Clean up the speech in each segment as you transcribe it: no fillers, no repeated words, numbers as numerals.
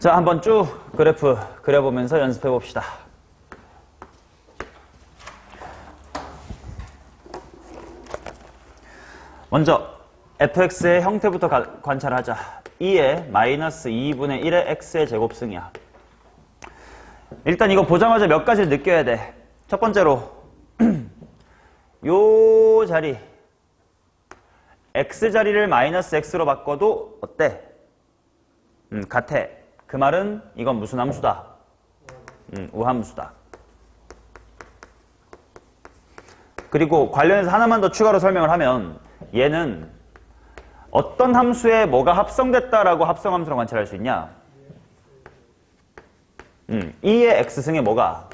자, 한번 쭉 그래프 그려보면서 연습해 봅시다. 먼저 fx의 형태부터 관찰하자. 2의 마이너스 2분의 1의 x의 제곱승이야. 일단 이거 보자마자 몇 가지를 느껴야 돼. 첫 번째로 요 자리 x자리를 마이너스 x로 바꿔도 어때? 같아. 그 말은 이건 무슨 함수다? 우함수다. 그리고 관련해서 하나만 더 추가로 설명을 하면 얘는 어떤 함수에 뭐가 합성됐다라고 합성함수로 관찰할 수 있냐? 2의 x승에 뭐가?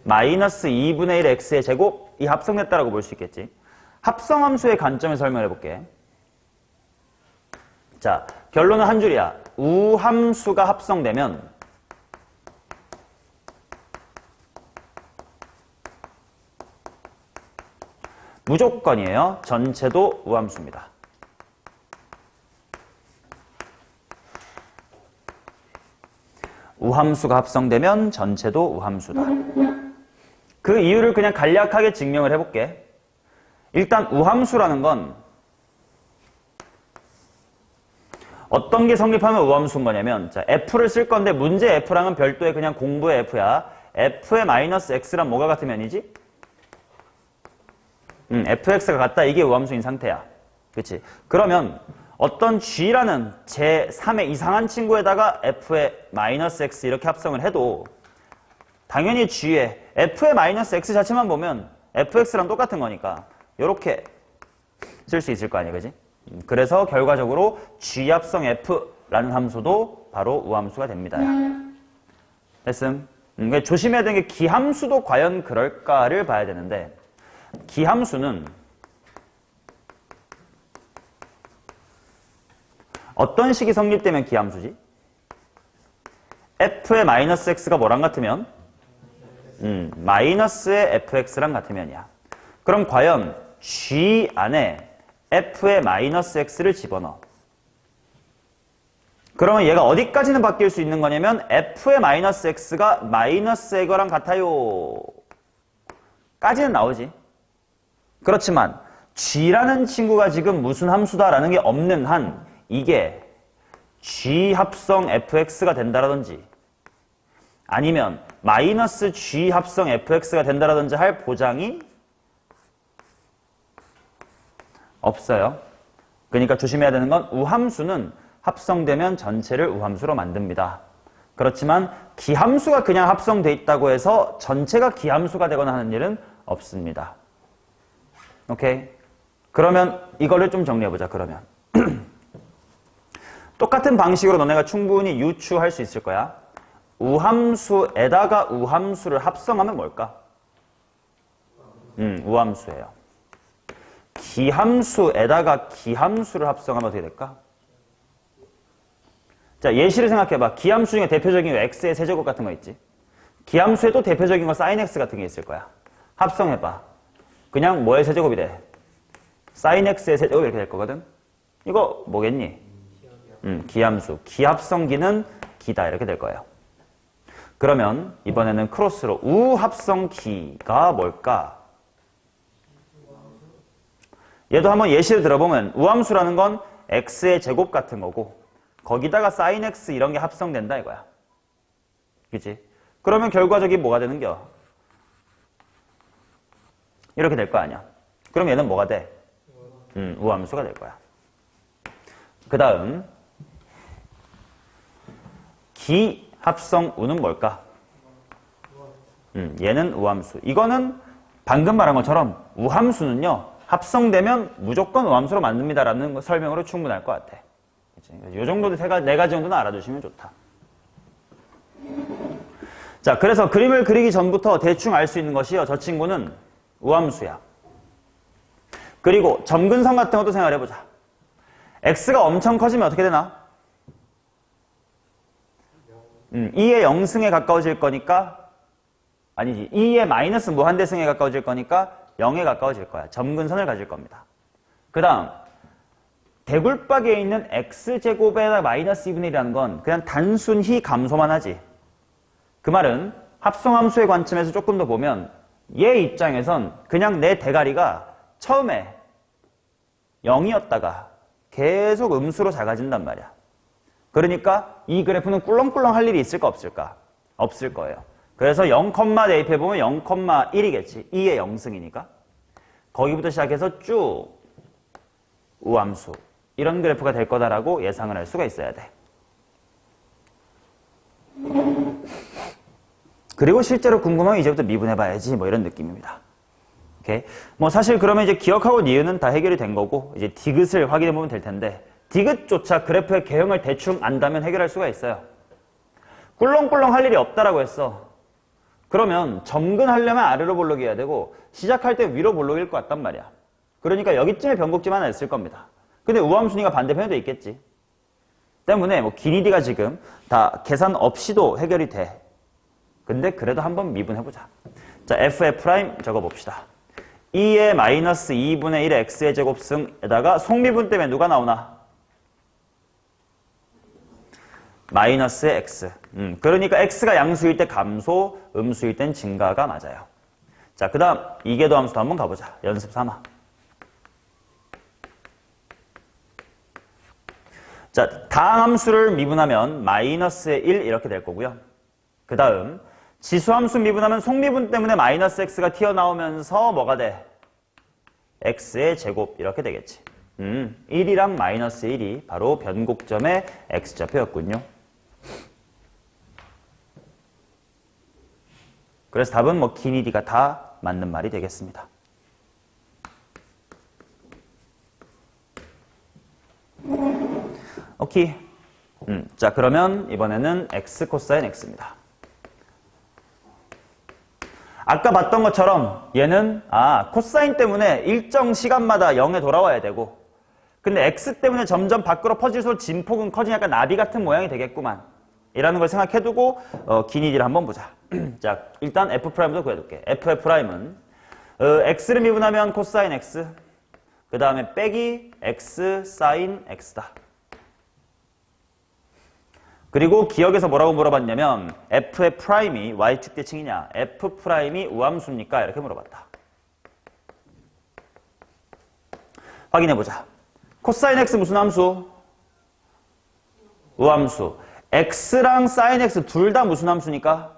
마이너스 2분의 1 x의 제곱이 합성됐다라고 볼 수 있겠지. 합성함수의 관점에서 설명해 볼게. 자, 결론은 한 줄이야. 우함수가 합성되면 무조건이에요. 전체도 우함수입니다. 우함수가 합성되면 전체도 우함수다. 그 이유를 그냥 간략하게 증명을 해볼게. 일단 우함수라는 건 어떤 게 성립하면 우함수인 거냐면, 자, f를 쓸 건데 문제 f랑은 별도의 그냥 공부의 f야. f의 마이너스 x랑 뭐가 같은 면이지? fx가 같다. 이게 우함수인 상태야. 그치? 그러면 어떤 g라는 제3의 이상한 친구에다가 f의 마이너스 x 이렇게 합성을 해도 당연히 g에 f의 마이너스 x 자체만 보면 fx랑 똑같은 거니까 이렇게 쓸 수 있을 거 아니야, 그지? 그래서 결과적으로 g 합성 f라는 함수도 바로 우함수가 됩니다. 됐음? 그러니까 조심해야 되는 게 기함수도 과연 그럴까를 봐야 되는데, 기함수는 어떤 식이 성립되면 기함수지? f의 마이너스 x가 뭐랑 같으면? 마이너스의 fx랑 같으면이야. 그럼 과연 g 안에 f의 마이너스 x를 집어넣어. 그러면 얘가 어디까지는 바뀔 수 있는 거냐면 f의 마이너스 x가 마이너스 이거랑 같아요 까지는 나오지. 그렇지만 g라는 친구가 지금 무슨 함수다라는 게 없는 한 이게 g 합성 fx가 된다라든지 아니면 마이너스 g 합성 fx가 된다라든지 할 보장이 없어요. 그러니까 조심해야 되는 건 우함수는 합성되면 전체를 우함수로 만듭니다. 그렇지만 기함수가 그냥 합성돼 있다고 해서 전체가 기함수가 되거나 하는 일은 없습니다. 오케이? 그러면 이거를 좀 정리해보자. 그러면 똑같은 방식으로 너네가 충분히 유추할 수 있을 거야. 우함수에다가 우함수를 합성하면 뭘까? 우함수예요. 기함수에다가 기함수를 합성하면 어떻게 될까? 자, 예시를 생각해봐. 기함수 중에 대표적인 거 x의 세제곱 같은 거 있지? 기함수에 또 대표적인 거 sin x 같은 게 있을 거야. 합성해봐. 그냥 뭐의 세제곱이 돼? sin x의 세제곱 이렇게 될 거거든? 이거 뭐겠니? 기함수. 기합성기는 기다 이렇게 될 거예요. 그러면 이번에는 크로스로 우합성기가 뭘까? 얘도 한번 예시를 들어보면 우함수라는 건 x의 제곱 같은 거고 거기다가 sin x 이런 게 합성된다 이거야. 그치? 그러면 결과적인 뭐가 되는겨? 이렇게 될 거 아니야. 그럼 얘는 뭐가 돼? 우함수가 될 거야. 그 다음 기합성 우는 뭘까? 얘는 우함수. 이거는 방금 말한 것처럼 우함수는요 합성되면 무조건 우함수로 만듭니다라는 설명으로 충분할 것 같아. 이 정도 네 가지 정도는 알아두시면 좋다. 자, 그래서 그림을 그리기 전부터 대충 알 수 있는 것이요. 저 친구는 우함수야. 그리고 점근성 같은 것도 생각해보자. x가 엄청 커지면 어떻게 되나? 2의 0승에 가까워질 거니까 아니지. 2의 마이너스 무한대승에 가까워질 거니까 0에 가까워질 거야. 점근선을 가질 겁니다. 그 다음 대굴박에 있는 x제곱에다 마이너스 2분의 1이라는 건 그냥 단순히 감소만 하지. 그 말은 합성함수의 관점에서 조금 더 보면 얘 입장에선 그냥 내 대가리가 처음에 0이었다가 계속 음수로 작아진단 말이야. 그러니까 이 그래프는 꿀렁꿀렁 할 일이 있을까 없을까? 없을 거예요. 그래서 0, 대입해보면 0,1이겠지. 2의 0승이니까. 거기부터 시작해서 쭉 우함수. 이런 그래프가 될 거다라고 예상을 할 수가 있어야 돼. 그리고 실제로 궁금하면 이제부터 미분해봐야지 뭐 이런 느낌입니다. 오케이? 뭐 사실 그러면 이제 기억하고 니은은 다 해결이 된 거고 이제 디귿을 확인해보면 될 텐데 디귿조차 그래프의 개형을 대충 안다면 해결할 수가 있어요. 꿀렁꿀렁 할 일이 없다라고 했어. 그러면 점근하려면 아래로 볼록이어야 되고 시작할 때 위로 볼록일 것 같단 말이야. 그러니까 여기쯤에 변곡점 하나 있을 겁니다. 근데 우함순위가 반대편에도 있겠지. 때문에 뭐 길이가 지금 다 계산 없이도 해결이 돼. 근데 그래도 한번 미분해보자. 자, f'F' 적어봅시다. 2의 마이너스 2분의 1의 x의 제곱승에다가 속미분 때문에 누가 나오나? 마이너스의 x. 그러니까 x가 양수일 때 감소, 음수일 땐 증가가 맞아요. 자, 그 다음 이계도 함수도 한번 가보자. 연습 삼아. 자, 다항함수를 미분하면 마이너스의 1 이렇게 될 거고요. 그 다음 지수함수 미분하면 속미분 때문에 마이너스 x가 튀어나오면서 뭐가 돼? x의 제곱 이렇게 되겠지. 1이랑 마이너스 1이 바로 변곡점의 x좌표였군요. 그래서 답은 뭐 길이가 다 맞는 말이 되겠습니다. 오케이. 자, 그러면 이번에는 x 코사인 x입니다. 아까 봤던 것처럼 얘는 코사인 때문에 일정 시간마다 0에 돌아와야 되고 근데 x 때문에 점점 밖으로 퍼질수록 진폭은 커지니 약간 나비 같은 모양이 되겠구만 이라는 걸 생각해두고 기니디를 한번 보자. 자, 일단 f'도 구해둘게. f'은 x를 미분하면 코사인 x 그 다음에 빼기 x 사인 x다. 그리고 기억에서 뭐라고 물어봤냐면 f의 프라임이 y축 대칭이냐 f 프라임이 우함수입니까? 이렇게 물어봤다. 확인해보자. 코사인 x 무슨 함수? 우함수. x랑 사인 x 둘 다 무슨 함수니까?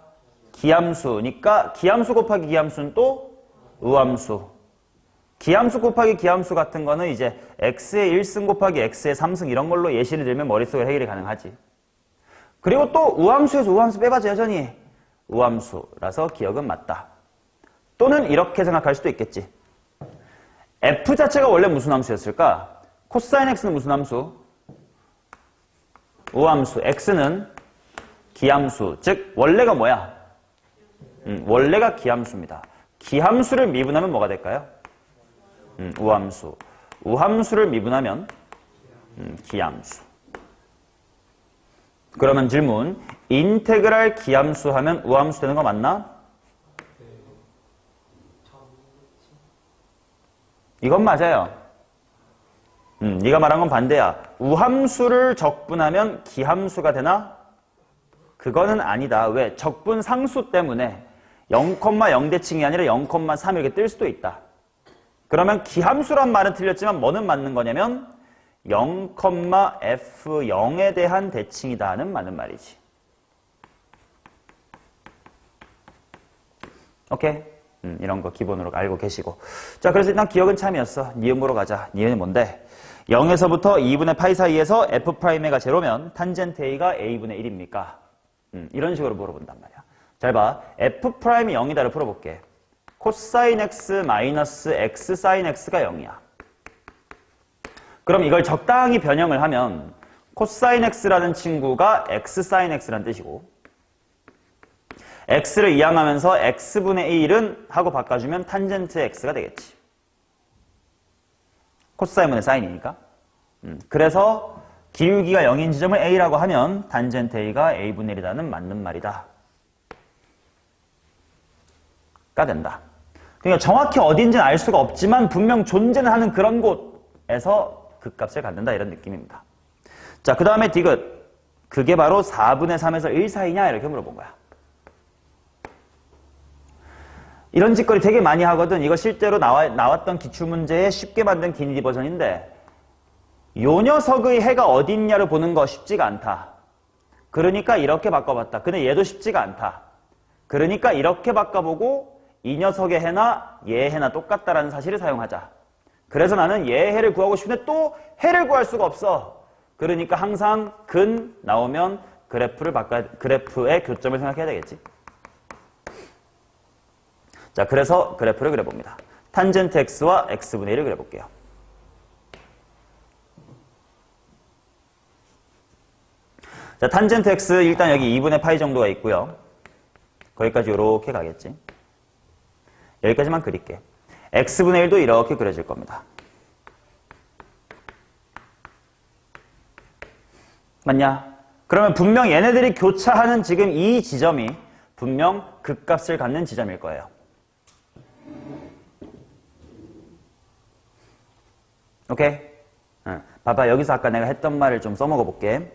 기함수니까 기함수 곱하기 기함수는 또 우함수. 기함수 곱하기 기함수 같은 거는 이제 x의 1승 곱하기 x의 3승 이런 걸로 예시를 들면 머릿속에 해결이 가능하지. 그리고 또 우함수에서 우함수 빼봐도 여전히 우함수라서 기억은 맞다. 또는 이렇게 생각할 수도 있겠지. f 자체가 원래 무슨 함수였을까? 코사인 x는 무슨 함수? 우함수. x는 기함수. 즉 원래가 뭐야? 원래가 기함수입니다. 기함수를 미분하면 뭐가 될까요? 우함수. 우함수를 미분하면 기함수. 그러면 질문, 인테그랄 기함수 하면 우함수 되는 거 맞나? 이건 맞아요. 네가 말한 건 반대야. 우함수를 적분하면 기함수가 되나? 그거는 아니다. 왜? 적분 상수 때문에 0,0대칭이 아니라 0,3 이렇게 뜰 수도 있다. 그러면 기함수란 말은 틀렸지만 뭐는 맞는 거냐면 0,f0에 대한 대칭이다는 맞는 말이지. 오케이? 이런 거 기본으로 알고 계시고. 자, 그래서 일단 기억은 참이었어. 니은 보러 가자. 니은이 뭔데? 0에서부터 2분의 파이 사이에서 f'가 제로면 탄젠트 a가 a분의 1입니까? 이런 식으로 물어본단 말이야. 잘 봐. f'이 0이다를 풀어볼게. 코사인 x 마이너스 x 사인 x가 0이야. 그럼 이걸 적당히 변형을 하면 코사인 x라는 친구가 x 사인 x라는 뜻이고 x를 이항하면서 x분의 1은 하고 바꿔주면 탄젠트 x가 되겠지. 코사인분의 사인이니까. 그래서 기울기가 0인 지점을 a라고 하면 탄젠트 a가 a분의 1이라는 맞는 말이다. 가 된다. 그러니까 정확히 어딘지는 알 수가 없지만 분명 존재는 하는 그런 곳에서 극값을 갖는다 이런 느낌입니다. 자, 그 다음에 디귿. 그게 바로 4분의 3에서 1 사이냐 이렇게 물어본 거야. 이런 짓거리 되게 많이 하거든. 이거 실제로 나왔던 기출문제에 쉽게 만든 기니디 버전인데 요 녀석의 해가 어디 있냐를 보는 거 쉽지가 않다. 그러니까 이렇게 바꿔봤다. 근데 얘도 쉽지가 않다. 그러니까 이렇게 바꿔보고 이 녀석의 해나 얘의 해나 똑같다라는 사실을 사용하자. 그래서 나는 얘의 해를 구하고 싶은데 또 해를 구할 수가 없어. 그러니까 항상 근 나오면 그래프의 교점을 생각해야 되겠지. 자, 그래서 그래프를 그려봅니다. 탄젠트 x와 x분의 1을 그려볼게요. 자, 탄젠트 x 일단 여기 2분의 파이 정도가 있고요. 거기까지 이렇게 가겠지. 여기까지만 그릴게. x분의 1도 이렇게 그려질 겁니다. 맞냐? 그러면 분명 얘네들이 교차하는 지금 이 지점이 분명 극값을 갖는 지점일 거예요. 오케이? 봐봐, 여기서 아까 내가 했던 말을 좀 써먹어 볼게.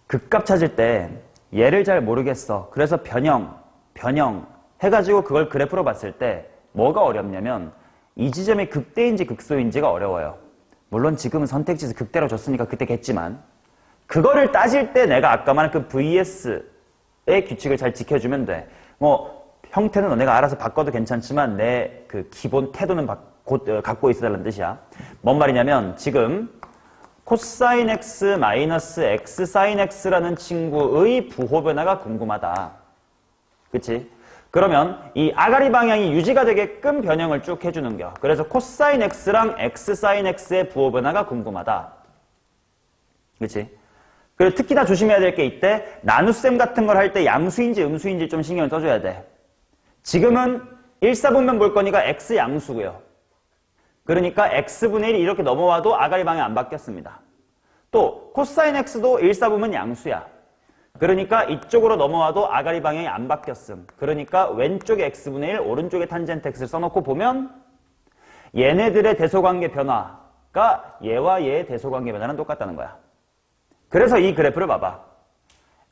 극값 찾을 때 얘를 잘 모르겠어. 그래서 변형 해가지고 그걸 그래프로 봤을 때 뭐가 어렵냐면 이 지점이 극대인지 극소인지가 어려워요. 물론 지금은 선택지에서 극대로 줬으니까 그때겠지만 그거를 따질 때 내가 아까 말한 그 VS의 규칙을 잘 지켜주면 돼. 뭐 형태는 너네가 알아서 바꿔도 괜찮지만 내 그 기본 태도는 곧 갖고 있어달라는 뜻이야. 뭔 말이냐면 지금 코사인 x 마이너스 x 사인 x라는 친구의 부호 변화가 궁금하다. 그치? 그러면 이 아가리 방향이 유지가 되게끔 변형을 쭉 해주는 겨. 그래서 코사인 x랑 x 사인 x의 부호 변화가 궁금하다. 그치? 그리고 특히 다 조심해야 될 게 이때 나눗셈 같은 걸 할 때 양수인지 음수인지 좀 신경을 써줘야 돼. 지금은 1사분면 볼 거니까 x 양수고요. 그러니까 x분의 1이 이렇게 넘어와도 아가리 방향 안 바뀌었습니다. 또 코사인 x도 1사분면 양수야. 그러니까 이쪽으로 넘어와도 아가리 방향이 안 바뀌었음. 그러니까 왼쪽에 x분의 1, 오른쪽에 탄젠트 x를 써놓고 보면 얘네들의 대소관계 변화가 얘와 얘의 대소관계 변화는 똑같다는 거야. 그래서 이 그래프를 봐봐.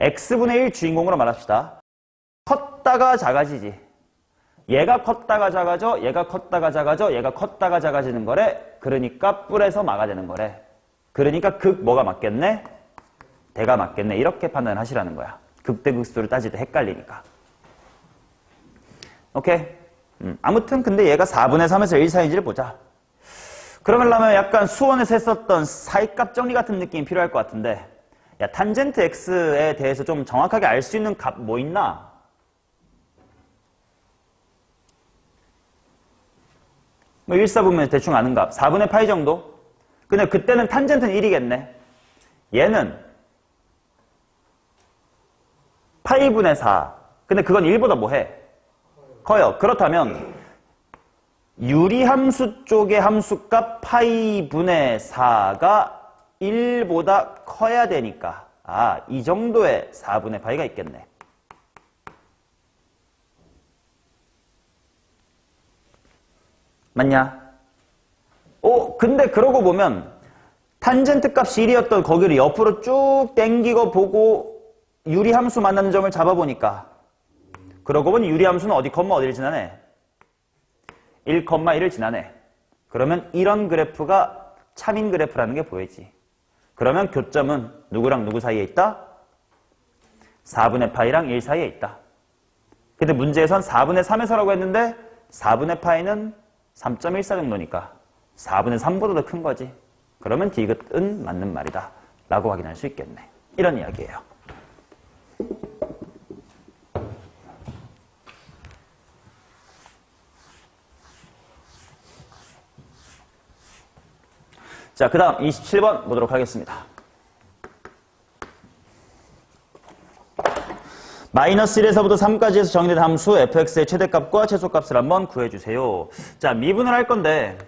x분의 1 주인공으로 말합시다. 컸다가 작아지지. 얘가 컸다가 작아져, 얘가 컸다가 작아져, 얘가 컸다가 작아지는 거래. 그러니까 뿔에서 마가 되는 거래. 그러니까 극 뭐가 맞겠네? 대가 맞겠네. 이렇게 판단하시라는 거야. 극대극소를 따질 때 헷갈리니까. 오케이? 아무튼 근데 얘가 4분의 3에서 1 사이인지를 보자. 그러려면 약간 수원에서 했었던 사이값 정리 같은 느낌이 필요할 것 같은데 야, 탄젠트 x에 대해서 좀 정확하게 알 수 있는 값 뭐 있나? 뭐 1, 4분면 대충 아는 값. 4분의 파이 정도? 근데 그때는 탄젠트는 1이겠네. 얘는 파이분의 4. 근데 그건 1보다 뭐해? 커요. 그렇다면 유리함수 쪽의 함수값 파이분의 4가 1보다 커야 되니까 이 정도의 4분의 파이가 있겠네. 맞냐? 근데 그러고 보면 탄젠트 값이 1이었던 거기를 옆으로 쭉 당기고 보고 유리함수 만나는 점을 잡아보니까 그러고 보니 유리함수는 어디 컴마 어디를 지나네? 1,1을 지나네. 그러면 이런 그래프가 참인 그래프라는 게 보이지. 그러면 교점은 누구랑 누구 사이에 있다? 4분의 파이랑 1 사이에 있다. 근데 문제에선 4분의 3에서라고 했는데 4분의 파이는 3.14 정도니까 4분의 3보다 더 큰 거지. 그러면 디귿은 맞는 말이다 라고 확인할 수 있겠네. 이런 이야기예요. 자, 그 다음 27번 보도록 하겠습니다. 마이너스 1에서부터 3까지 해서 정의된 함수 fx의 최대값과 최소값을 한번 구해주세요. 자, 미분을 할 건데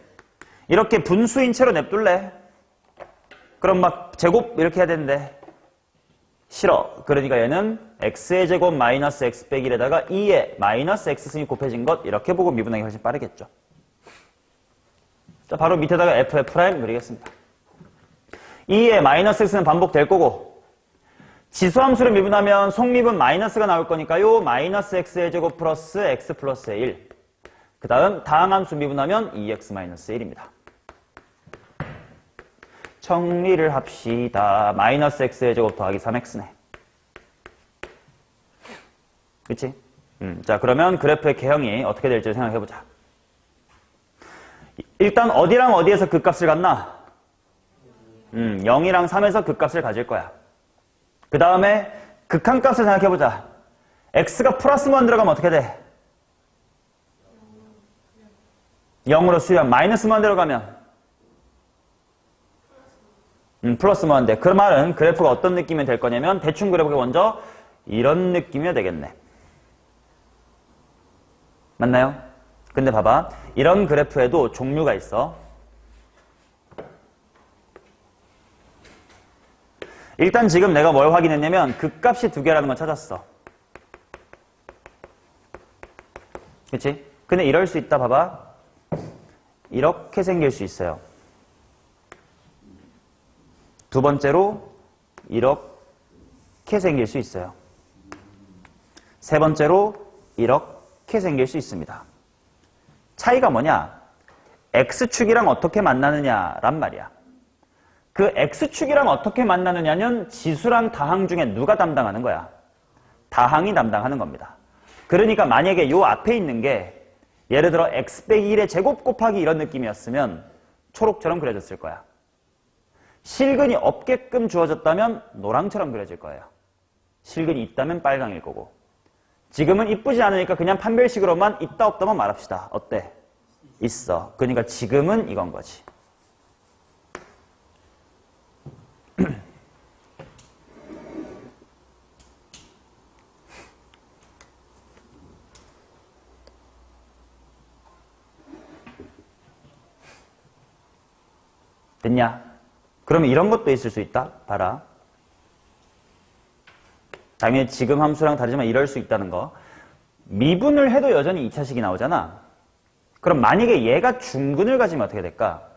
이렇게 분수인 채로 냅둘래? 그럼 막 제곱 이렇게 해야 되는데 싫어. 그러니까 얘는 x의 제곱 마이너스 x 빼기 1에다가 2에 마이너스 x승이 곱해진 것 이렇게 보고 미분하기 훨씬 빠르겠죠. 자, 바로 밑에다가 f의 프라임 그리겠습니다. 2의 마이너스 x는 반복될 거고 지수함수를 미분하면 속미분 마이너스가 나올 거니까요. 마이너스 x의 제곱 플러스 x 플러스의 1. 그 다음 다항함수 미분하면 2x 마이너스 1입니다. 정리를 합시다. 마이너스 x의 제곱 더하기 3x네. 그치? 자, 그러면 그래프의 개형이 어떻게 될지 생각해보자. 일단 어디랑 어디에서 극값을 갖나? 0이랑 3에서 극값을 가질 거야. 그 다음에 극한값을 생각해보자. x가 플러스 1 들어가면 어떻게 돼? 0으로 수렴. 마이너스 1 들어가면 플러스 1 돼. 그 말은 그래프가 어떤 느낌이 될 거냐면 대충 그려보기 먼저 이런 느낌이 되겠네. 맞나요? 근데 봐봐. 이런 그래프에도 종류가 있어. 일단 지금 내가 뭘 확인했냐면 극값이 두 개라는 걸 찾았어. 그치? 근데 이럴 수 있다 봐봐. 이렇게 생길 수 있어요. 두 번째로 이렇게 생길 수 있어요. 세 번째로 이렇게 생길 수 있습니다. 차이가 뭐냐? X축이랑 어떻게 만나느냐란 말이야. 그 X축이랑 어떻게 만나느냐는 지수랑 다항 중에 누가 담당하는 거야? 다항이 담당하는 겁니다. 그러니까 만약에 요 앞에 있는 게 예를 들어 x 빼기 1의 제곱 곱하기 이런 느낌이었으면 초록처럼 그려졌을 거야. 실근이 없게끔 주어졌다면 노랑처럼 그려질 거예요. 실근이 있다면 빨강일 거고. 지금은 이쁘지 않으니까 그냥 판별식으로만 있다 없다만 말합시다. 어때? 있어. 그러니까 지금은 이건 거지. 됐냐? 그러면 이런 것도 있을 수 있다. 봐라. 당연히 지금 함수랑 다르지만 이럴 수 있다는 거. 미분을 해도 여전히 2차식이 나오잖아. 그럼 만약에 얘가 중근을 가지면 어떻게 될까?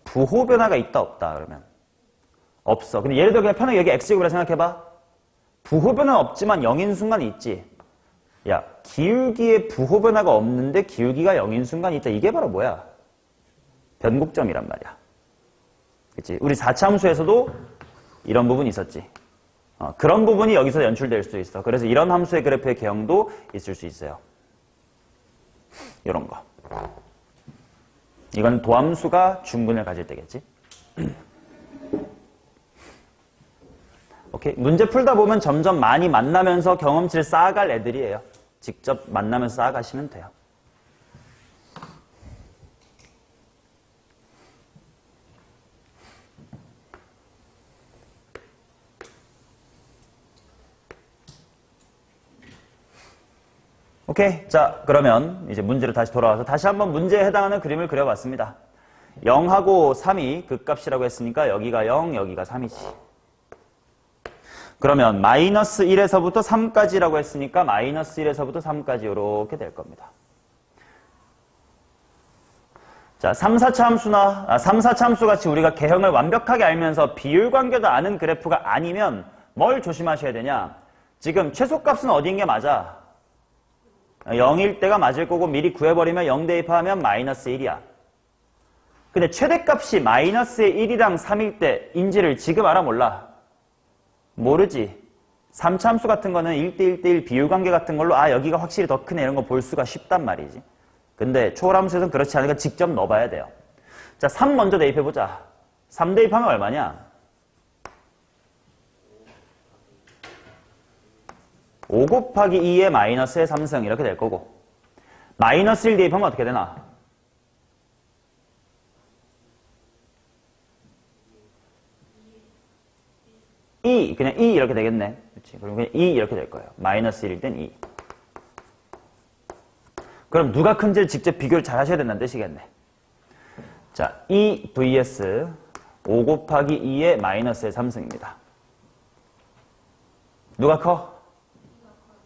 부호 변화가 있다 없다 그러면? 없어. 근데 예를 들어 그냥 편하게 여기 x제곱이라 생각해봐. 부호 변화는 없지만 0인 순간이 있지. 야, 기울기에 부호 변화가 없는데 기울기가 0인 순간이 있다. 이게 바로 뭐야? 변곡점이란 말이야. 그치? 우리 4차 함수에서도 이런 부분이 있었지. 그런 부분이 여기서 연출될 수 있어. 그래서 이런 함수의 그래프의 개형도 있을 수 있어요. 이런 거. 이건 도함수가 중근을 가질 때겠지. 오케이. 문제 풀다 보면 점점 많이 만나면서 경험치를 쌓아갈 애들이에요. 직접 만나면서 쌓아가시면 돼요. 오케이. 자, 그러면 이제 문제로 다시 돌아와서 다시 한번 문제에 해당하는 그림을 그려봤습니다. 0하고 3이 극값이라고 했으니까 여기가 0, 여기가 3이지. 그러면 마이너스 1에서부터 3까지라고 했으니까 마이너스 1에서부터 3까지 이렇게 될 겁니다. 자, 3, 4차 함수 같이 우리가 개형을 완벽하게 알면서 비율 관계도 아는 그래프가 아니면 뭘 조심하셔야 되냐? 지금 최소값은 어디인 게 맞아? 0일 때가 맞을 거고 미리 구해버리면 0 대입하면 마이너스 1이야. 근데 최대값이 마이너스의 1이랑 3일 때인지를 지금 알아 몰라? 모르지. 3차 함수 같은 거는 1대1대1 비율관계 같은 걸로 여기가 확실히 더 크네 이런 거 볼 수가 쉽단 말이지. 근데 초월함수에서는 그렇지 않으니까 직접 넣어봐야 돼요. 자, 3 먼저 대입해보자. 3 대입하면 얼마냐? 5 곱하기 2의 마이너스의 3승 이렇게 될 거고 마이너스 1 대입하면 어떻게 되나? 2, 그냥 2 이렇게 되겠네. 그렇지. 그럼 그냥 2 이렇게 될 거예요. 마이너스 1일 땐 2. 그럼 누가 큰지를 직접 비교를 잘 하셔야 된다는 뜻이겠네. 자, 2 vs 5 곱하기 2의 마이너스의 3승입니다. 누가 커?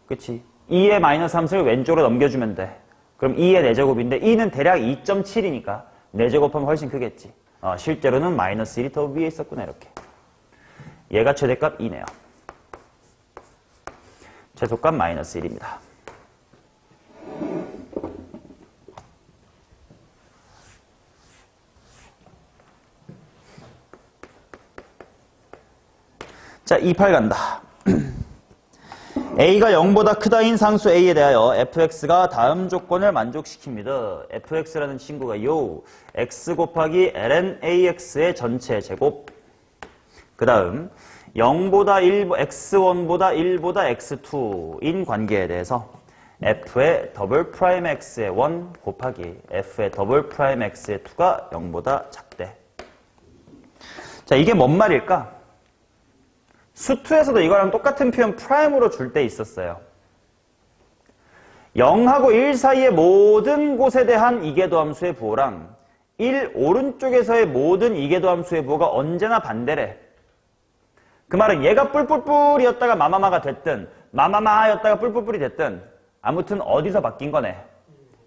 그치. 2의 마이너스 3승을 왼쪽으로 넘겨주면 돼. 그럼 2의 4제곱인데 2는 대략 2.7이니까 4제곱하면 훨씬 크겠지. 실제로는 마이너스 1이 더 위에 있었구나 이렇게. 얘가 최대값 2네요. 최소값 마이너스 1입니다. 자, 28 간다. a가 0보다 크다인 상수 a에 대하여 fx가 다음 조건을 만족시킵니다. fx라는 친구가 요 x 곱하기 ln ax의 전체 제곱, 그 다음 0보다 1, x1보다 1보다 x2인 관계에 대해서 f의 더블 프라임 x의 1 곱하기 f의 더블 프라임 x의 2가 0보다 작대. 자, 이게 뭔 말일까? 수2에서도 이거랑 똑같은 표현 프라임으로 줄 때 있었어요. 0하고 1 사이의 모든 곳에 대한 이계도함수의 부호랑 1 오른쪽에서의 모든 이계도함수의 부호가 언제나 반대래. 그 말은 얘가 뿔뿔뿔이었다가 마마마가 됐든 마마마였다가 뿔뿔뿔이 됐든 아무튼 어디서 바뀐 거네.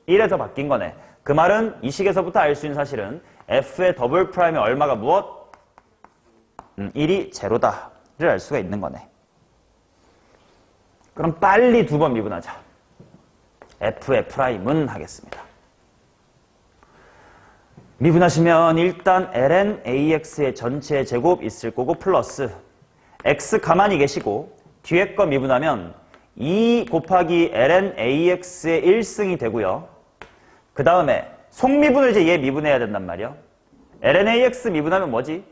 1에서 바뀐 거네. 그 말은 이 식에서부터 알 수 있는 사실은 f의 더블 프라임의 얼마가 무엇? 1이 제로다. 를 알 수가 있는 거네. 그럼 빨리 2번 미분하자. f의 프라임은 하겠습니다. 미분하시면 일단 ln ax의 전체 제곱 있을 거고 플러스 x 가만히 계시고 뒤에 거 미분하면 2 곱하기 ln ax의 1승이 되고요. 그 다음에 속미분을 이제 얘 미분해야 된단 말이야. ln ax 미분하면 뭐지?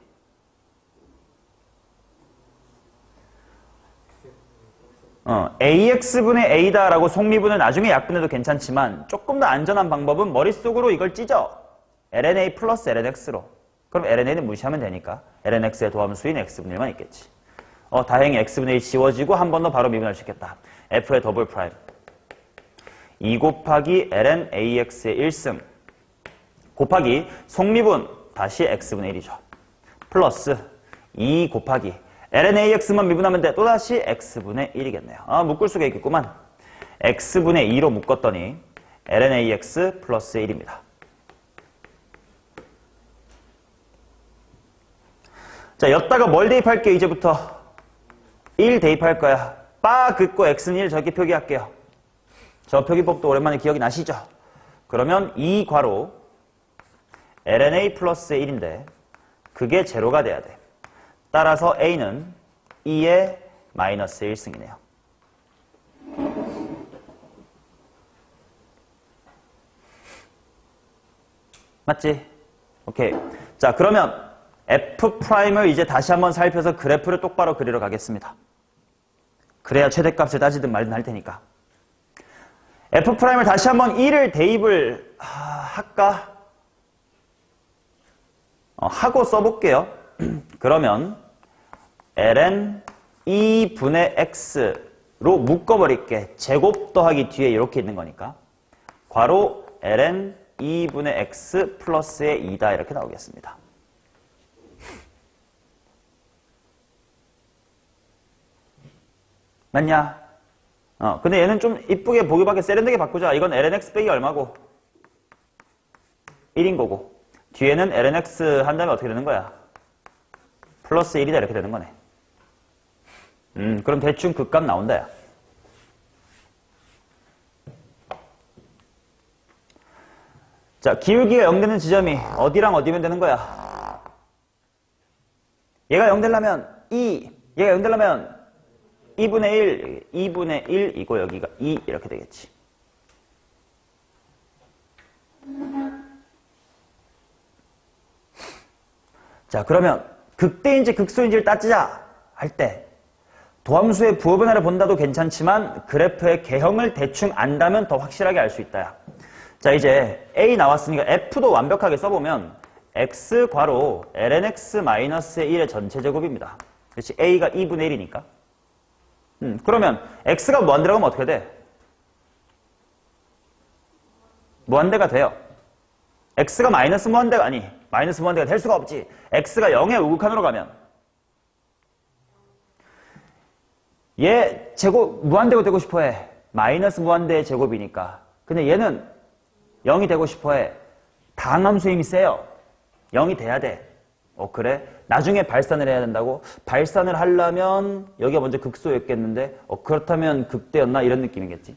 ax분의 a다라고 속미분을 나중에 약분해도 괜찮지만 조금 더 안전한 방법은 머릿속으로 이걸 찢어. lna 플러스 lnx로. 그럼 lna는 무시하면 되니까 lnx의 도함수인 x분의 1만 있겠지. 다행히 x분의 1 지워지고 한 번 더 바로 미분할 수 있겠다. f의 더블 프라임 2 곱하기 ln ax의 1승 곱하기 속미분 다시 x분의 1이죠. 플러스 2 곱하기 ln ax만 미분하면 돼. 또다시 x분의 1이겠네요. 묶을 수가 있겠구만. x분의 2로 묶었더니 ln ax 플러스 1입니다. 자, 여기다가 뭘 대입할게요? 이제부터 1 대입할 거야. 빠 긋고 x는 1 저렇게 표기할게요. 저 표기법도 오랜만에 기억이 나시죠? 그러면 2 괄호 lna 플러스 1인데 그게 제로가 돼야 돼. 따라서 a는 2의 마이너스 1승이네요. 맞지? 오케이. 자, 그러면 f'을 이제 다시 한번 살펴서 그래프를 똑바로 그리러 가겠습니다. 그래야 최대값을 따지든 말든 할 테니까. f'을 다시 한번 2를 대입을 할까? 하고 써볼게요. 그러면 ln 2분의 x로 묶어버릴게. 제곱 더하기 뒤에 이렇게 있는 거니까. 괄호 ln 2분의 x 플러스의 2다 이렇게 나오겠습니다. 맞냐? 근데 얘는 좀 이쁘게 보기밖에 세련되게 바꾸자. 이건 lnx 빼기 얼마고? 1인 거고. 뒤에는 lnx 한 다음에 어떻게 되는 거야? 플러스 1이다 이렇게 되는 거네. 그럼 대충 그 값 나온다 야. 자, 기울기가 0 되는 지점이 어디랑 어디면 되는 거야? 얘가 0 되려면 2, 얘가 0 되려면 2분의 1, 2분의 1이고 여기가 2 이렇게 되겠지. 자, 그러면 극대인지 극소인지를 따지자 할 때 도함수의 부호 변화를 본다도 괜찮지만 그래프의 개형을 대충 안다면 더 확실하게 알 수 있다. 자, 이제 A 나왔으니까 F도 완벽하게 써보면 x 괄호 lnx-1의 전체 제곱입니다. 그렇지? A가 2분의 1이니까. 그러면 x가 무한대라고 하면 어떻게 돼? 무한대가 돼요. x가 마이너스 무한대가 아니 마이너스 무한대가 될 수가 없지. x가 0의 우극한으로 가면 얘 제곱 무한대가 되고 싶어해. 마이너스 무한대의 제곱이니까. 근데 얘는 0이 되고 싶어해. 다항함수의 힘이 세요. 0이 돼야 돼. 그래? 나중에 발산을 해야 된다고? 발산을 하려면 여기가 먼저 극소였겠는데 그렇다면 극대였나? 이런 느낌이겠지.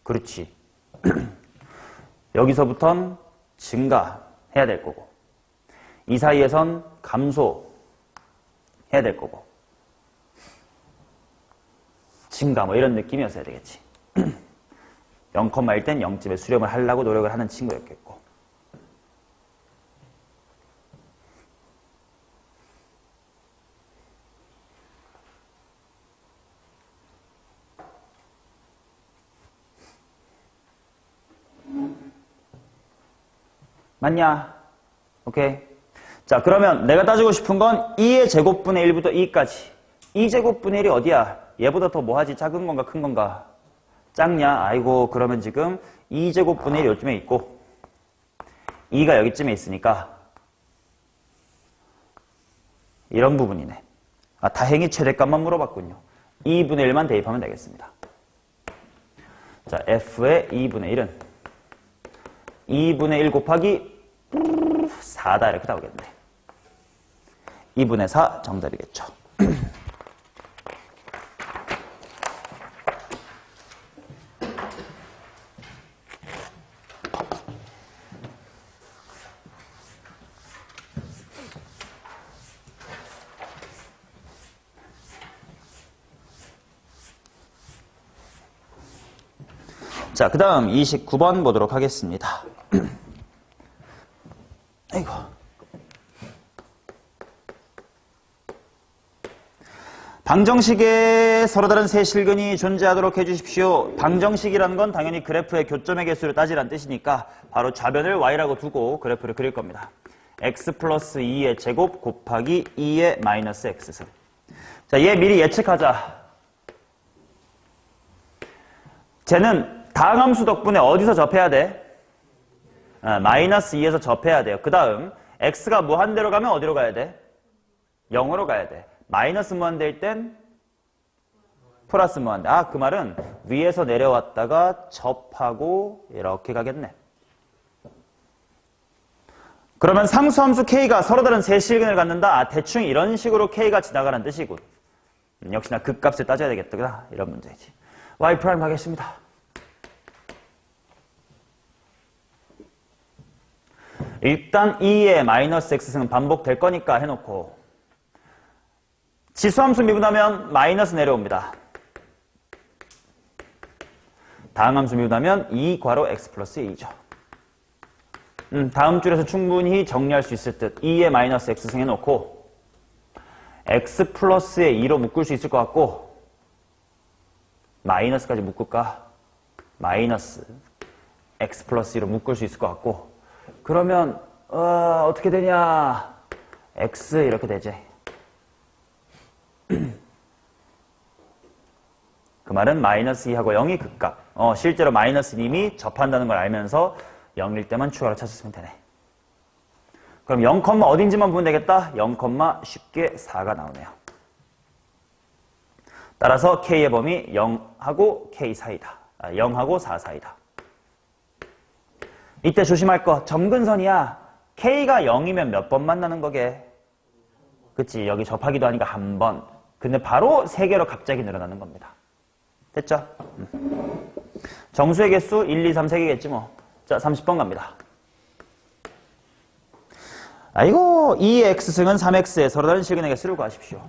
그렇지. 여기서부턴 증가해야 될 거고 이 사이에선 감소해야 될 거고 증가 뭐 이런 느낌이었어야 되겠지. 0,1 땐 0쯤에 수렴을 하려고 노력을 하는 친구였겠고 맞냐? 오케이. 자, 그러면 내가 따지고 싶은 건 2의 제곱분의 1부터 2까지. 2제곱분의 1이 어디야? 얘보다 더 뭐하지? 작은 건가 큰 건가? 작냐? 아이고, 그러면 지금 2제곱분의 1이 요쯤에 있고 2가 여기쯤에 있으니까 이런 부분이네. 다행히 최대값만 물어봤군요. 2분의 1만 대입하면 되겠습니다. 자, f의 2분의 1은 2분의 1 곱하기 4다 이렇게 나오겠네. 2분의 4 정답이겠죠. 자, 그 다음 29번 보도록 하겠습니다. 아이고. 방정식에 서로 다른 세 실근이 존재하도록 해주십시오. 방정식이라는 건 당연히 그래프의 교점의 개수를 따지란 뜻이니까 바로 좌변을 y라고 두고 그래프를 그릴 겁니다. x 플러스 2의 제곱 곱하기 2의 마이너스 x승. 자, 얘 미리 예측하자. 쟤는 다항함수 덕분에 어디서 접해야 돼? 마이너스 2에서 접해야 돼요. 그 다음 x가 무한대로 가면 어디로 가야 돼? 0으로 가야 돼. 마이너스 무한대일 땐 플러스 무한대. 그 말은 위에서 내려왔다가 접하고 이렇게 가겠네. 그러면 상수함수 k가 서로 다른 세 실근을 갖는다. 대충 이런 식으로 k가 지나가는 뜻이군. 역시나 극값을 따져야 되겠다. 이런 문제이지. y 프라임 가겠습니다. 일단 2의 마이너스 x승은 반복될 거니까 해놓고 지수함수 미분하면 마이너스 내려옵니다. 다항함수 미분하면 2 괄호 x 플러스 2죠. 다음 줄에서 충분히 정리할 수 있을 듯 2의 마이너스 x승 해놓고 x 플러스의 2로 묶을 수 있을 것 같고 마이너스까지 묶을까? 마이너스 x 플러스 2로 묶을 수 있을 것 같고 그러면 어떻게 되냐? x 이렇게 되지. 그 말은 마이너스 2하고 0이 극값. 실제로 마이너스 2이 접한다는 걸 알면서 0일 때만 추가로 찾았으면 되네. 그럼 0, 어딘지만 보면 되겠다. 0, 쉽게 4가 나오네요. 따라서 k의 범위 0하고 k 사이다. 0하고 4 사이다. 이때 조심할 거 점근선이야. k가 0이면 몇 번 만나는 거게? 그치, 여기 접하기도 하니까 한 번. 근데 바로 3개로 갑자기 늘어나는 겁니다. 됐죠? 정수의 개수 1, 2, 3, 3개겠지 뭐. 자, 30번 갑니다. 아이고, 2의 x승은 3x에 서로 다른 실근의 개수를 구하십시오.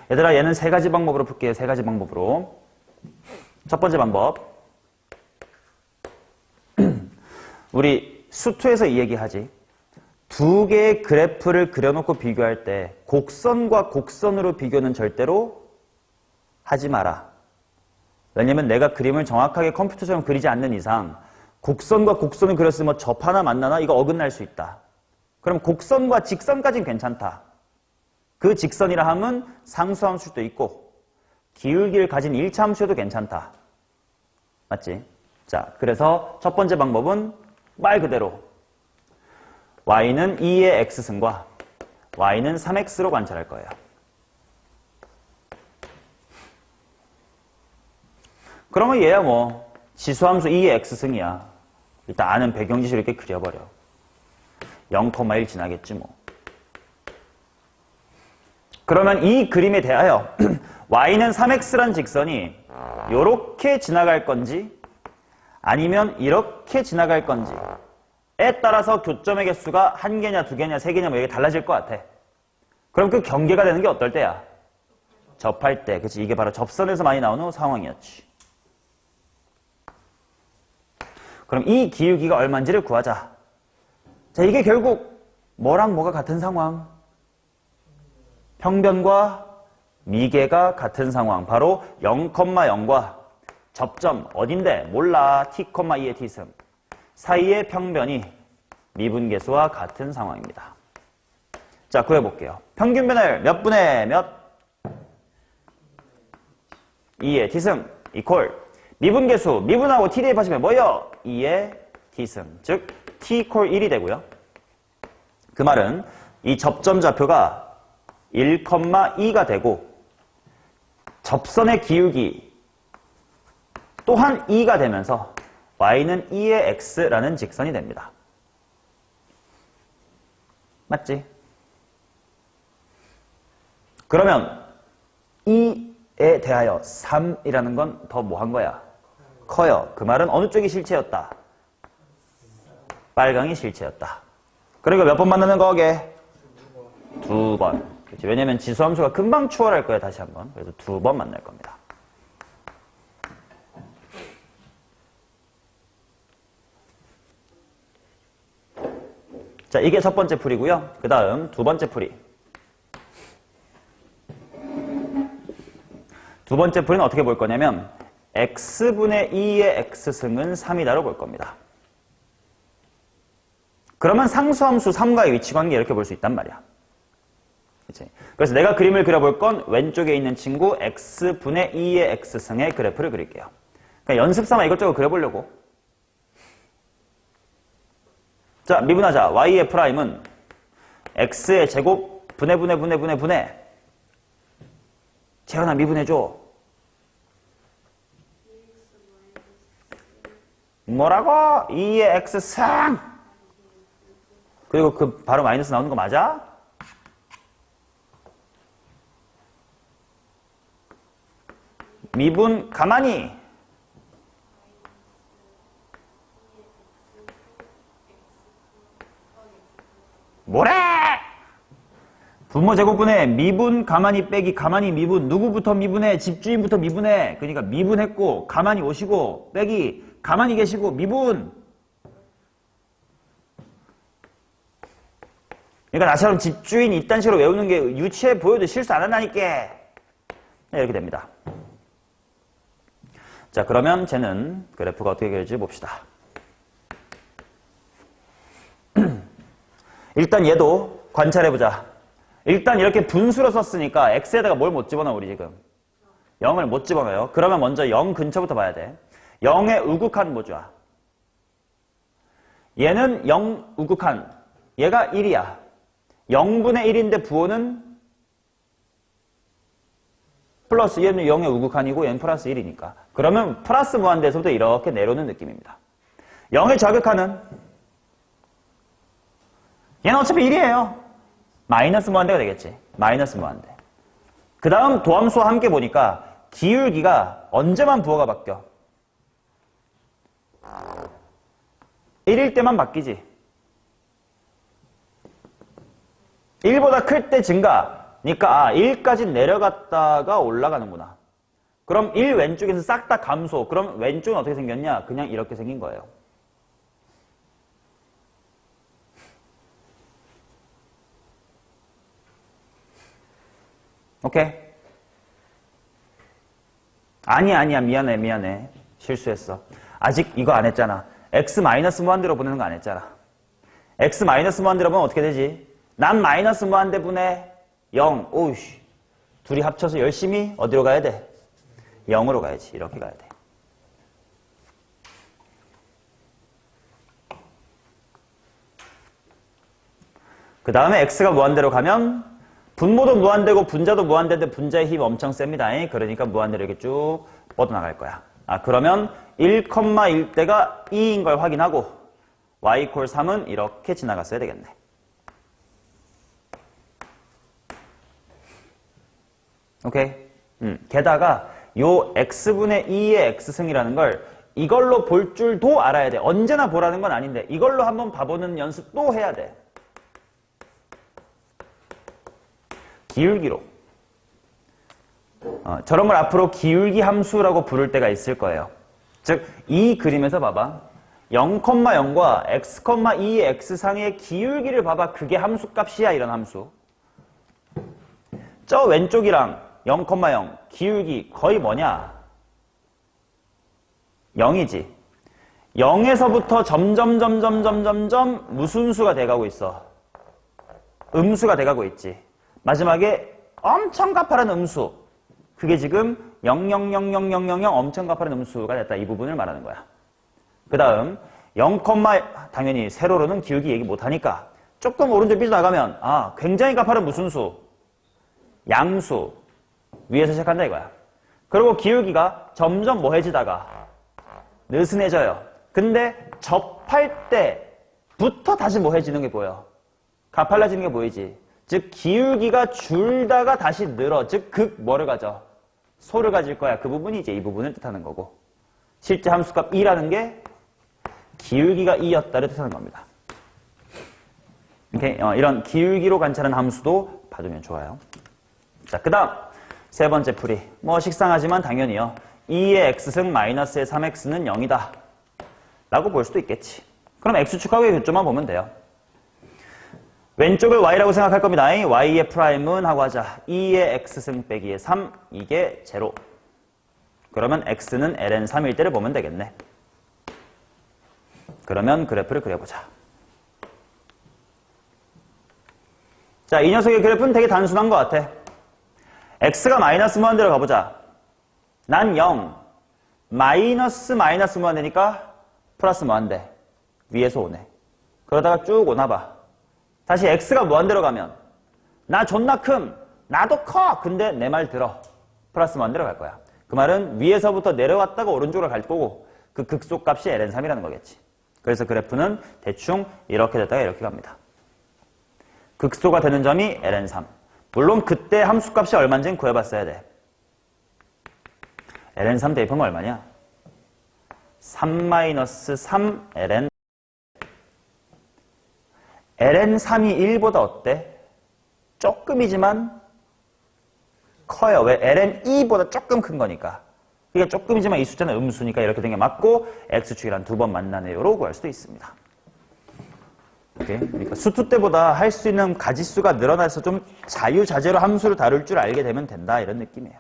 얘들아, 얘는 3가지 방법으로 풀게요. 3가지 방법으로. 첫 번째 방법. 우리 수투에서 이 얘기하지. 두 개의 그래프를 그려놓고 비교할 때 곡선과 곡선으로 비교는 절대로 하지 마라. 왜냐면 내가 그림을 정확하게 컴퓨터처럼 그리지 않는 이상 곡선과 곡선을 그렸으면 접하나 만나나 이거 어긋날 수 있다. 그럼 곡선과 직선까지는 괜찮다. 그 직선이라 함은 상수함수도 있고 기울기를 가진 1차 함수여도 괜찮다. 맞지? 자, 그래서 첫 번째 방법은 말 그대로 y는 2의 x승과 y는 3x로 관찰할 거예요. 그러면 얘야 뭐 지수함수 2의 x승이야. 일단 아는 배경지수 이렇게 그려버려. 0,1 지나겠지 뭐. 그러면 이 그림에 대하여 y는 3x란 직선이 요렇게 지나갈 건지 아니면 이렇게 지나갈 건지 에 따라서 교점의 개수가 한 개냐 두 개냐 세 개냐 뭐 이게 달라질 것 같아. 그럼 그 경계가 되는 게 어떨 때야? 접할 때. 그치? 이게 바로 접선에서 많이 나오는 상황이었지. 그럼 이 기울기가 얼마인지를 구하자. 자, 이게 결국 뭐랑 뭐가 같은 상황? 평변과 미계가 같은 상황. 바로 0,0과 접점 어딘데? 몰라. t,2의 t승. 사이의 평변이 미분계수와 같은 상황입니다. 자, 구해볼게요. 평균변을 몇 분의 몇? 2의 t승 이퀄 미분계수, 미분하고 t 대입하시면 뭐예요? 2의 t승. 즉 t 이퀄 1이 되고요. 그 말은 이 접점 좌표가 1,2가 되고 접선의 기울기 또한 2가 되면서 y는 2의 x라는 직선이 됩니다. 맞지? 그러면 2에 대하여 3이라는 건 더 뭐 한 거야? 커요. 그 말은 어느 쪽이 실체였다? 빨강이 실체였다. 그리고 몇 번 만나는 거게? 2번. 그렇지? 왜냐면 지수함수가 금방 추월할 거야. 다시 한번. 그래서 2번 만날 겁니다. 자, 이게 첫 번째 풀이고요. 그 다음 두 번째 풀이. 두 번째 풀이는 어떻게 볼 거냐면 x분의 2의 x승은 3이다로 볼 겁니다. 그러면 상수함수 3과의 위치관계 이렇게 볼 수 있단 말이야. 그치? 그래서 내가 그림을 그려볼 건 왼쪽에 있는 친구 x분의 2의 x승의 그래프를 그릴게요. 그러니까 연습삼아 이것저것 그려보려고. 자, 미분하자. y의 프라임은 x의 제곱 분의 재현아 미분해줘. 뭐라고? 2의 x승! 그리고 그 바로 마이너스 나오는 거 맞아? 미분 가만히 뭐래? 분모 제곱분의 미분 가만히 빼기 가만히 미분 누구부터 미분해? 집주인부터 미분해. 그러니까 미분했고 가만히 오시고 빼기 가만히 계시고 미분. 그러니까 나처럼 집주인이 이딴 식으로 외우는 게 유치해 보여도 실수 안 한다니까. 네, 이렇게 됩니다. 자, 그러면 쟤는 그래프가 어떻게 그릴지 봅시다. 일단 얘도 관찰해보자. 일단 이렇게 분수로 썼으니까 x에다가 뭘 못 집어넣어 우리 지금? 0을 못 집어넣어요. 그러면 먼저 0 근처부터 봐야 돼. 0의 우극한 뭐죠? 얘는 0 우극한 얘가 1이야. 0분의 1인데 부호는 플러스 얘는 0의 우극한이고 얘는 플러스 1이니까. 그러면 플러스 무한대에서부터 이렇게 내려오는 느낌입니다. 0의 좌극한은 얘는 어차피 1이에요. 마이너스 무한대가 되겠지. 마이너스 무한대. 그 다음 도함수와 함께 보니까 기울기가 언제만 부호가 바뀌어? 1일 때만 바뀌지. 1보다 클 때 증가. 그러니까 1까지 내려갔다가 올라가는구나. 그럼 1 왼쪽에서 싹 다 감소. 그럼 왼쪽은 어떻게 생겼냐? 그냥 이렇게 생긴 거예요. 오케이? 아니야. 미안해. 실수했어. 아직 이거 안 했잖아. x 마이너스 무한대로 보내는 거 안 했잖아. x 마이너스 무한대로 보면 어떻게 되지? 난 마이너스 무한대분의 0. 오우씨. 둘이 합쳐서 열심히 어디로 가야 돼? 0으로 가야지. 이렇게 가야 돼. 그 다음에 x가 무한대로 가면 분모도 무한대고 분자도 무한대인데 분자의 힘이 엄청 셉니다. 그러니까 무한대로 이렇게 쭉 뻗어나갈 거야. 그러면 1,1대가 2인 걸 확인하고 y = 3은 이렇게 지나갔어야 되겠네. 오케이? 게다가 요 x분의 2의 x승이라는 걸 이걸로 볼 줄도 알아야 돼. 언제나 보라는 건 아닌데 이걸로 한번 봐보는 연습도 해야 돼. 기울기로. 저런 걸 앞으로 기울기 함수라고 부를 때가 있을 거예요. 즉, 이 그림에서 봐봐. 0,0과 x,2의 x상의 기울기를 봐봐. 그게 함수값이야, 이런 함수. 저 왼쪽이랑 0,0 기울기 거의 뭐냐? 0이지. 0에서부터 점점 무슨 수가 돼가고 있어? 음수가 돼가고 있지. 마지막에 엄청 가파른 음수. 그게 지금 0,0000000 엄청 가파른 음수가 됐다. 이 부분을 말하는 거야. 그 다음 0, 당연히 세로로는 기울기 얘기 못하니까 조금 오른쪽 삐져나가면 굉장히 가파른 무슨 수? 양수. 위에서 시작한다 이거야. 그리고 기울기가 점점 뭐해지다가 느슨해져요. 근데 접할 때부터 다시 뭐해지는 게 보여. 가팔라지는 게 보이지. 즉 기울기가 줄다가 다시 늘어. 즉 뭐를 가져? 소를 가질 거야. 그 부분이 이제 이 부분을 뜻하는 거고. 실제 함수값 2라는 게 기울기가 2였다를 뜻하는 겁니다. 오케이? 이런 기울기로 관찰하는 함수도 봐두면 좋아요. 자, 그 다음 세 번째 풀이. 식상하지만 당연히요. 2의 x승 마이너스의 3x는 0이다. 라고 볼 수도 있겠지. 그럼 x축하고의 교점만 보면 돼요. 왼쪽을 y라고 생각할 겁니다. y의 프라임은 하고 하자. 2의 x승 빼기의 3, 이게 제로. 그러면 x는 ln 3일 때를 보면 되겠네. 그러면 그래프를 그려보자. 자, 이 녀석의 그래프는 되게 단순한 것 같아. x가 마이너스 무한대로 가보자. 난 0, 마이너스 무한대니까 플러스 무한대. 위에서 오네. 그러다가 쭉 오나봐. 다시 x가 무한대로 가면 나 존나 큼, 나도 커. 근데 내 말 들어. 플러스 무한대로 갈 거야. 그 말은 위에서부터 내려왔다가 오른쪽으로 갈 거고 그 극소값이 ln3이라는 거겠지. 그래서 그래프는 대충 이렇게 됐다가 이렇게 갑니다. 극소가 되는 점이 ln3. 물론 그때 함수값이 얼마인지는 구해봤어야 돼. ln3 대입하면 얼마냐? 3-3 ln ln3이 1보다 어때? 조금이지만 커요. 왜? ln2보다 조금 큰 거니까. 그러니까 조금이지만 이 숫자는 음수니까 이렇게 된 게 맞고 x축이란 2번 만나네요로 구할 수도 있습니다. 오케이? 그러니까 수투 때보다 할 수 있는 가지수가 늘어나서 좀 자유자재로 함수를 다룰 줄 알게 되면 된다 이런 느낌이에요.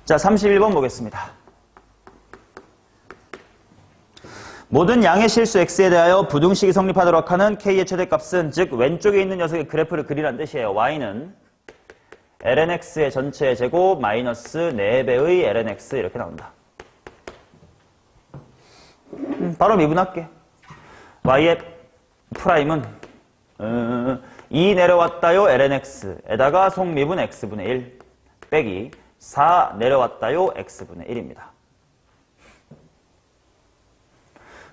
자, 31번 보겠습니다. 모든 양의 실수 x에 대하여 부등식이 성립하도록 하는 k의 최대값은 즉 왼쪽에 있는 녀석의 그래프를 그리란 뜻이에요. y는 lnx의 전체의 제곱 마이너스 4배의 lnx 이렇게 나온다. 바로 미분할게. y의 프라임은 2 내려왔다요 lnx에다가 속미분 x분의 1 빼기 4 내려왔다요 x분의 1입니다.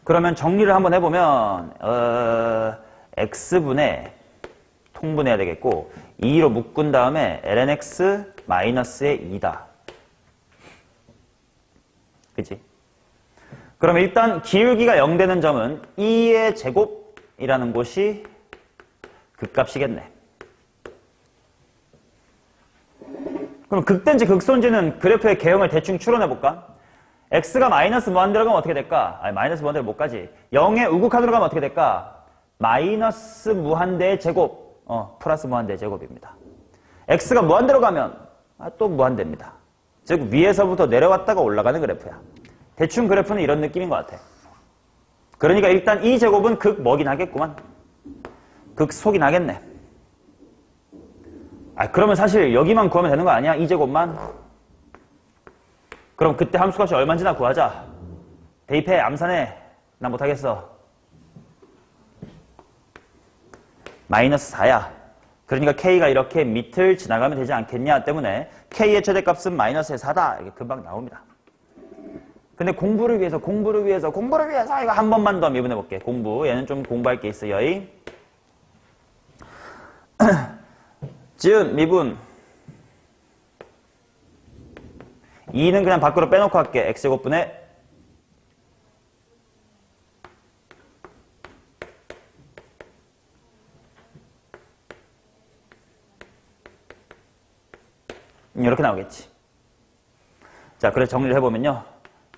그러면 정리를 한번 해보면 x분의 통분해야 되겠고 2로 묶은 다음에 lnx 마이너스의 2다. 그치? 그럼 일단 기울기가 0 되는 점은 2의 제곱이라는 곳이 극값이겠네. 그럼 극대인지 극소인지는 그래프의 개형을 대충 추론해볼까? x가 마이너스 무한대로 가면 어떻게 될까? 아니, 마이너스 무한대로 못 가지. 0의 우극한으로 가면 어떻게 될까? 마이너스 무한대의 제곱. 플러스 무한대의 제곱입니다. x가 무한대로 가면 또 무한대입니다. 즉 위에서부터 내려왔다가 올라가는 그래프야. 대충 그래프는 이런 느낌인 것 같아. 그러니까 일단 이 제곱은 극 뭐긴 하겠구만. 극소긴 하겠네. 그러면 사실 여기만 구하면 되는 거 아니야? 이 제곱만? 그럼 그때 함수값이 얼마인지나 구하자. 대입해, 암산해. 나 못하겠어. 마이너스 4야. 그러니까 K가 이렇게 밑을 지나가면 되지 않겠냐 때문에 K의 최대값은 마이너스의 4다. 이게 금방 나옵니다. 근데 공부를 위해서 이거 한 번만 더 미분해 볼게. 공부. 얘는 좀 공부할 게 있어요. 지은 미분 2는 그냥 밖으로 빼놓고 할게. x제곱분의 이렇게 나오겠지. 자, 그래서 정리를 해보면요.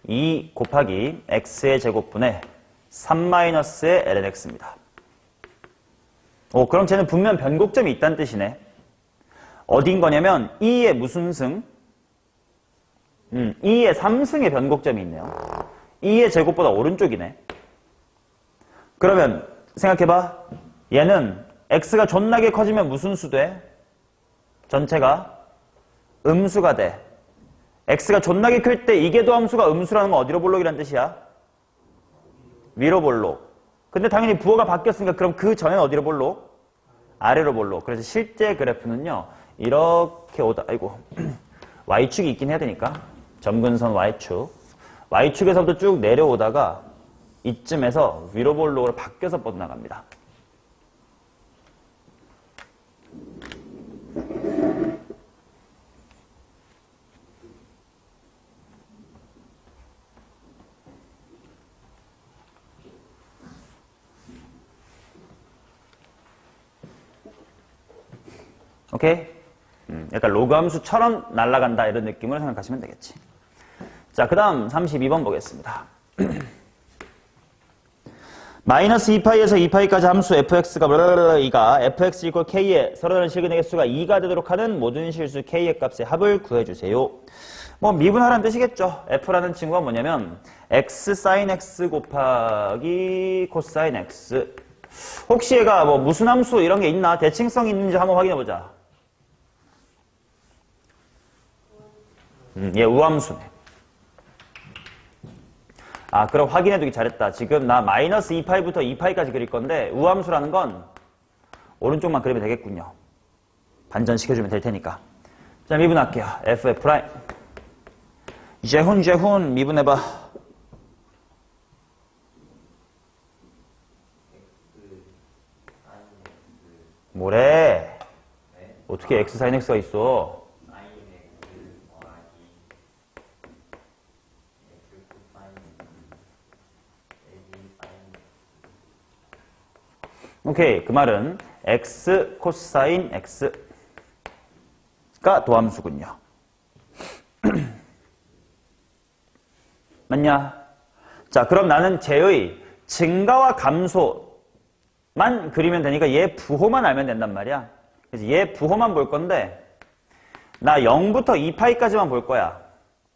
2 곱하기 x의 제곱분의 3-의 ln x입니다. 그럼 쟤는 분명 변곡점이 있다는 뜻이네. 어딘 거냐면 2의 무슨 승? 2의 3승의 변곡점이 있네요. 2의 제곱보다 오른쪽이네. 그러면 생각해봐. 얘는 x가 존나게 커지면 무슨 수 돼? 전체가 음수가 돼. x가 존나게 클 때 이게 도함수가 음수라는 건 어디로 볼록이란 뜻이야? 위로 볼록. 근데 당연히 부호가 바뀌었으니까 그럼 그 전에는 어디로 볼록? 아래로 볼록. 그래서 실제 그래프는요. 이렇게 오다, 아이고. y축이 있긴 해야 되니까. 점근선 y축. y축에서부터 쭉 내려오다가 이쯤에서 위로 볼록으로 바뀌어서 뻗어나갑니다. 오케이? 약간 로그 함수처럼 날아간다 이런 느낌으로 생각하시면 되겠지. 자, 그 다음 32번 보겠습니다. 마이너스 2파이에서 2파이까지 함수 fx가 이가 fx 이퀄 k의 서로 다른 실근의 개수가 2가 되도록 하는 모든 실수 k의 값의 합을 구해주세요. 뭐 미분하라는 뜻이겠죠. f라는 친구가 뭐냐면 x sin x 곱하기 코사인 x. 혹시 얘가 뭐 무슨 함수 이런 게 있나? 대칭성이 있는지 한번 확인해보자. 얘 우함수네. 아, 그럼 확인해두기 잘했다. 지금 나 마이너스 2파이부터 2파이까지 그릴 건데 우함수라는 건 오른쪽만 그리면 되겠군요. 반전시켜주면 될 테니까. 자, 미분할게요. ff 프라임. 재훈 미분해봐. 뭐래? 어떻게 x sin x가 있어? 오케이. 그 말은 x 코사인 x가 도함수군요. 맞냐? 자, 그럼 나는 쟤의 증가와 감소만 그리면 되니까 얘 부호만 알면 된단 말이야. 그래서 얘 부호만 볼 건데 나 0부터 2파이까지만 볼 거야.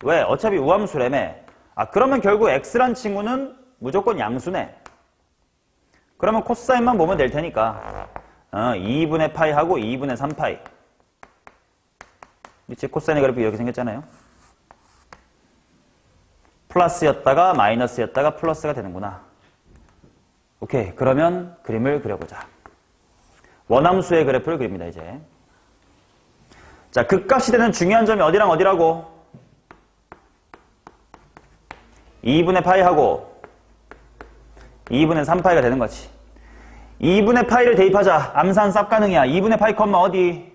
왜? 어차피 우함수라며. 아, 그러면 결국 x란 친구는 무조건 양수네. 그러면 코사인만 보면 될 테니까 2분의 파이 하고 2분의 3파이. 제 코사인의 그래프 이렇게 생겼잖아요. 플러스였다가 마이너스였다가 플러스가 되는구나. 오케이. 그러면 그림을 그려보자. 원함수의 그래프를 그립니다. 이제. 자, 극값이 되는 중요한 점이 어디랑 어디라고? 2분의 파이하고 2분의 3파이가 되는 거지. 2분의 파이를 대입하자. 암산 쌉 가능이야. 2분의 파이 컴마 어디?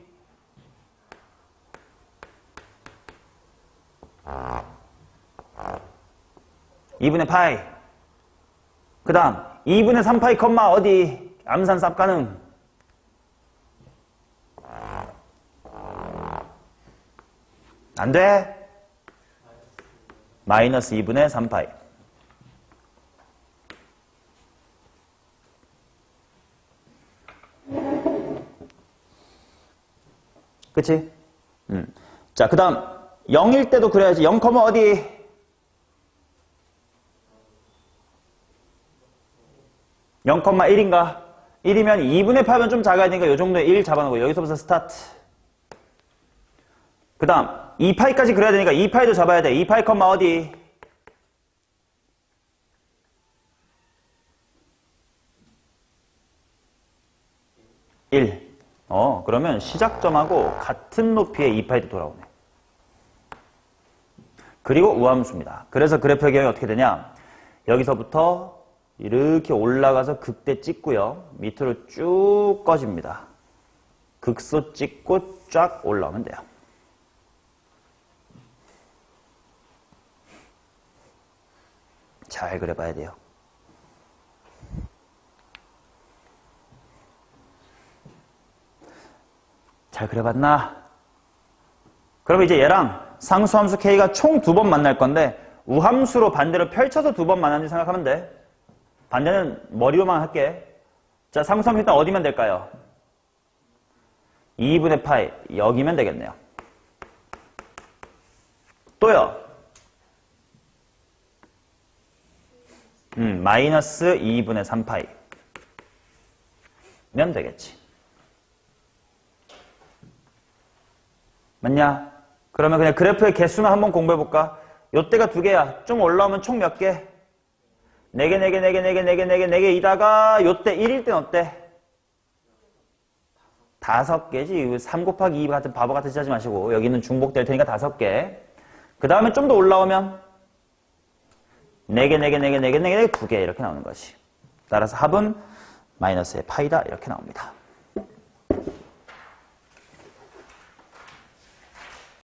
(2분의 파이) 그 다음 2분의 3파이 컴마 어디? 암산 쌉 가능. 안 돼? 마이너스 2분의 3파이. 그치? 자, 그 다음 0일 때도 그래야지. 0, 어디? 0,1인가? 1이면 2분의 8은 좀 작아야 되니까 이 정도에 1 잡아놓고 여기서부터 스타트. 그 다음 2파이까지 그려야 되니까 2파이도 잡아야 돼. 2파이 컴마 어디? 1. 그러면 시작점하고 같은 높이의 2파이도 돌아오네. 그리고 우함수입니다. 그래서 그래프의 경우에 어떻게 되냐? 여기서부터 이렇게 올라가서 극대 찍고요. 밑으로 쭉 꺼집니다. 극소 찍고 쫙 올라오면 돼요. 잘 그려봐야 돼요. 잘 그려봤나? 그러면 이제 얘랑 상수함수 K가 총 2번 만날 건데 우함수로 반대로 펼쳐서 2번 만나는지 생각하면 돼. 반대는 머리로만 할게. 자, 상수함수 일단 어디면 될까요? 2분의 파이 여기면 되겠네요. 또요. 마이너스 2분의 3파이 면 되겠지. 맞냐? 그러면 그냥 그래프의 개수만 한번 공부해볼까? 요때가 2개야. 좀 올라오면 총 몇 개? 4개, 4개, 4개, 4개, 4개, 4개, 4개 이다가 요때 1일 땐 어때? 5개지. 3 곱하기 2 같은 바보 같은 짓 하지 마시고 여기는 중복될 테니까 5개. 그 다음에 좀 더 올라오면 4개, 4개, 4개, 4개, 4개, 2개 이렇게 나오는 거지. 따라서 합은 마이너스의 파이다 이렇게 나옵니다.